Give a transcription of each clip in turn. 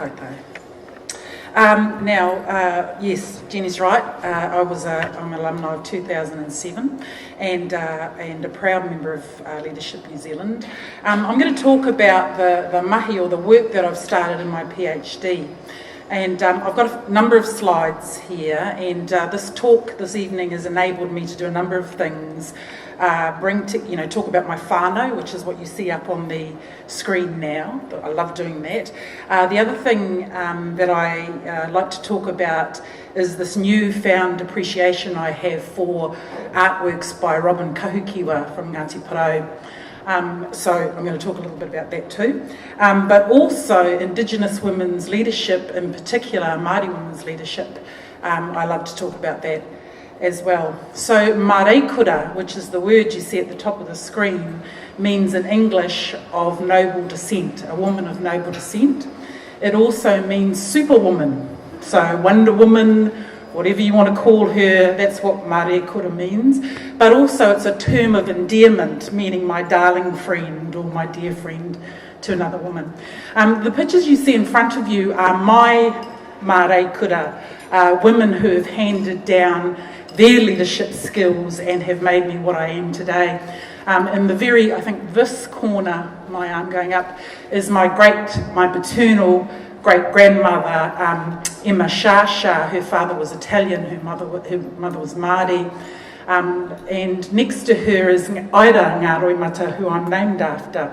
koutou. Yes, Jenny's right. I'm an alumni of 2007 and a proud member of Leadership New Zealand. I'm going to talk about the mahi, or the work that I've started in my PhD. And I've got a number of slides here, and this talk this evening has enabled me to do a number of things. Talk about my whānau, which is what you see up on the screen now. I love doing that. The other thing that I like to talk about is this newfound appreciation I have for artworks by Robin Kahukiwa from Ngāti Porou. So I'm going to talk a little bit about that too. But also Indigenous women's leadership, in particular Māori women's leadership. I love to talk about that as well. So mareikura, which is the word you see at the top of the screen, means in English of noble descent, a woman of noble descent. It also means superwoman, so Wonder Woman, whatever you want to call her, that's what mareikura means. But also it's a term of endearment, meaning my darling friend or my dear friend to another woman. The pictures you see in front of you are my mareikura, women who have handed down their leadership skills and have made me what I am today. In the very, I think this corner, my arm going up, is my paternal great-grandmother, Emma Shasha. Her father was Italian, her mother was Māori. And next to her is Aira Ngāroimata, who I'm named after.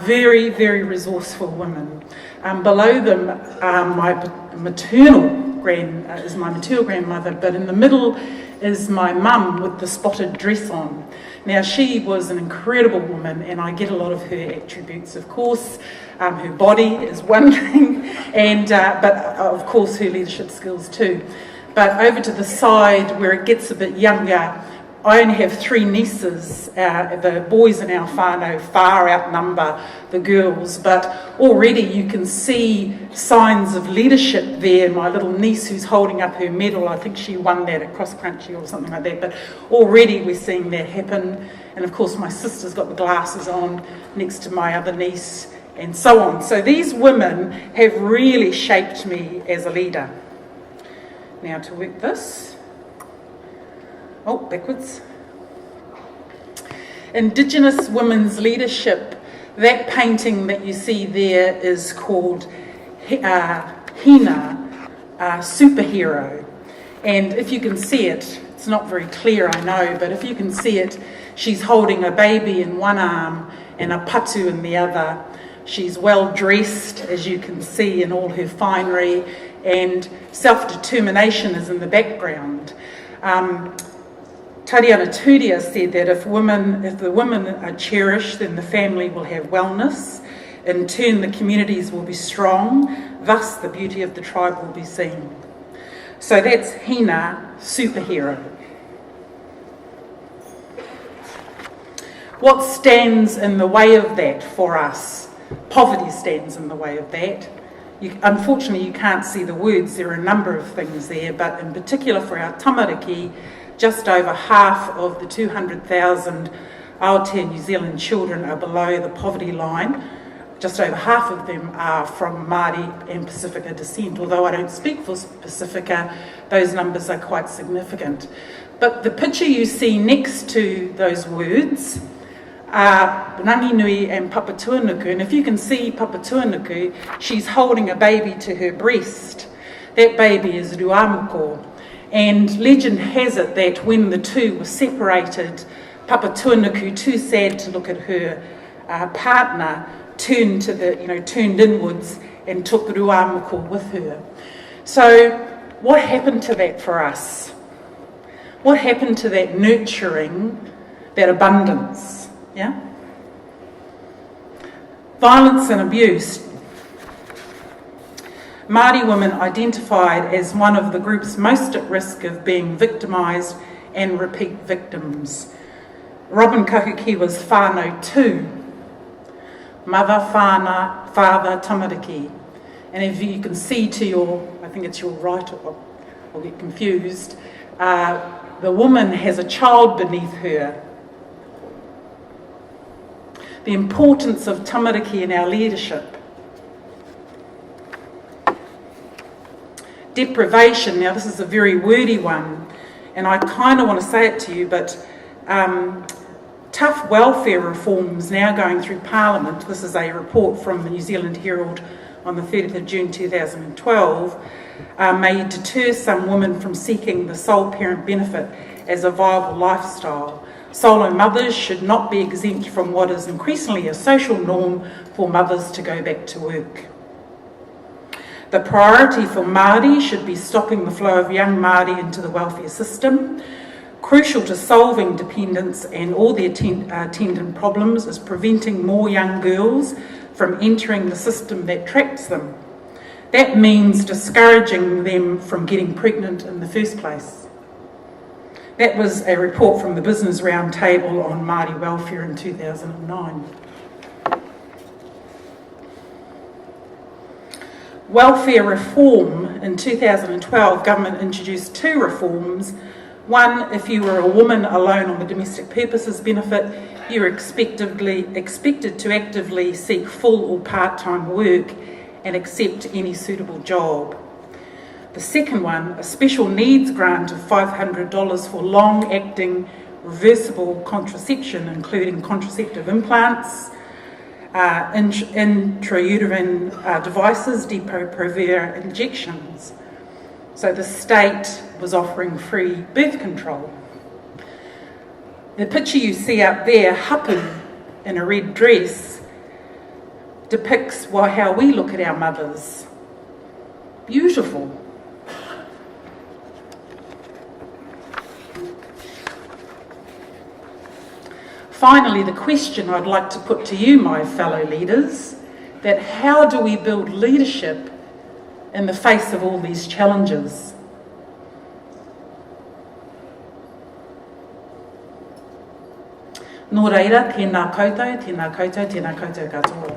Very, very resourceful women. Below them, my maternal grandmother, but in the middle is my mum with the spotted dress on. Now, she was an incredible woman, and I get a lot of her attributes, of course. Her body is one thing, but of course her leadership skills too. But over to the side, where it gets a bit younger, I only have 3 nieces. The boys in our whānau far outnumber the girls, but already you can see signs of leadership there. My little niece who's holding up her medal, I think she won that at cross country or something like that, but already we're seeing that happen. And of course my sister's got the glasses on next to my other niece, and so on. So these women have really shaped me as a leader. Now to work this. Oh, backwards. Indigenous women's leadership. That painting that you see there is called Hina, Superhero. And if you can see it, it's not very clear, I know, but if you can see it, she's holding a baby in one arm and a patu in the other. She's well dressed, as you can see, in all her finery, and self-determination is in the background. Tariana Turia said that if the women are cherished, then the family will have wellness. In turn, the communities will be strong. Thus, the beauty of the tribe will be seen. So that's Hina, superhero. What stands in the way of that for us? Poverty stands in the way of that. Unfortunately, you can't see the words. There are a number of things there, but in particular for our tamariki, just over half of the 200,000 Aotea New Zealand children are below the poverty line. Just over half of them are from Māori and Pacifica descent. Although I don't speak for Pacifica, those numbers are quite significant. But the picture you see next to those words are Ranginui and Papatuanuku. And if you can see Papatuanuku, she's holding a baby to her breast. That baby is Ruamuko. And legend has it that when the two were separated, Papatuanuku, too sad to look at her partner, turned inwards and took Ruamuko with her. So what happened to that for us? What happened to that nurturing, that abundance? Yeah? Violence and abuse. Māori women identified as one of the groups most at risk of being victimised and repeat victims. Robin Kahukiwa's whānau too. Mother, whānau, father, tamariki. And if you can see to your, I think it's your right, I'll get confused, the woman has a child beneath her. The importance of tamariki in our leadership. Deprivation, now this is a very wordy one, and I kind of want to say it to you, but tough welfare reforms now going through Parliament, this is a report from the New Zealand Herald on the 30th of June 2012, may deter some women from seeking the sole parent benefit as a viable lifestyle. Solo mothers should not be exempt from what is increasingly a social norm for mothers to go back to work. The priority for Māori should be stopping the flow of young Māori into the welfare system. Crucial to solving dependence and all the attendant problems is preventing more young girls from entering the system that traps them. That means discouraging them from getting pregnant in the first place. That was a report from the Business Roundtable on Māori welfare in 2009. Welfare reform in 2012, government introduced 2 reforms. One, if you were a woman alone on the domestic purposes benefit, you were expected to actively seek full or part-time work and accept any suitable job. The second one, a special needs grant of $500 for long-acting reversible contraception, including contraceptive implants, intrauterine devices, Depo-Provera injections. So the state was offering free birth control. The picture you see up there, hapu in a red dress, depicts how we look at our mothers. Beautiful. Finally, the question I'd like to put to you, my fellow leaders, that how do we build leadership in the face of all these challenges? Nō reira, tēnā koutou, tēnā koutou, tēnā koutou katoa.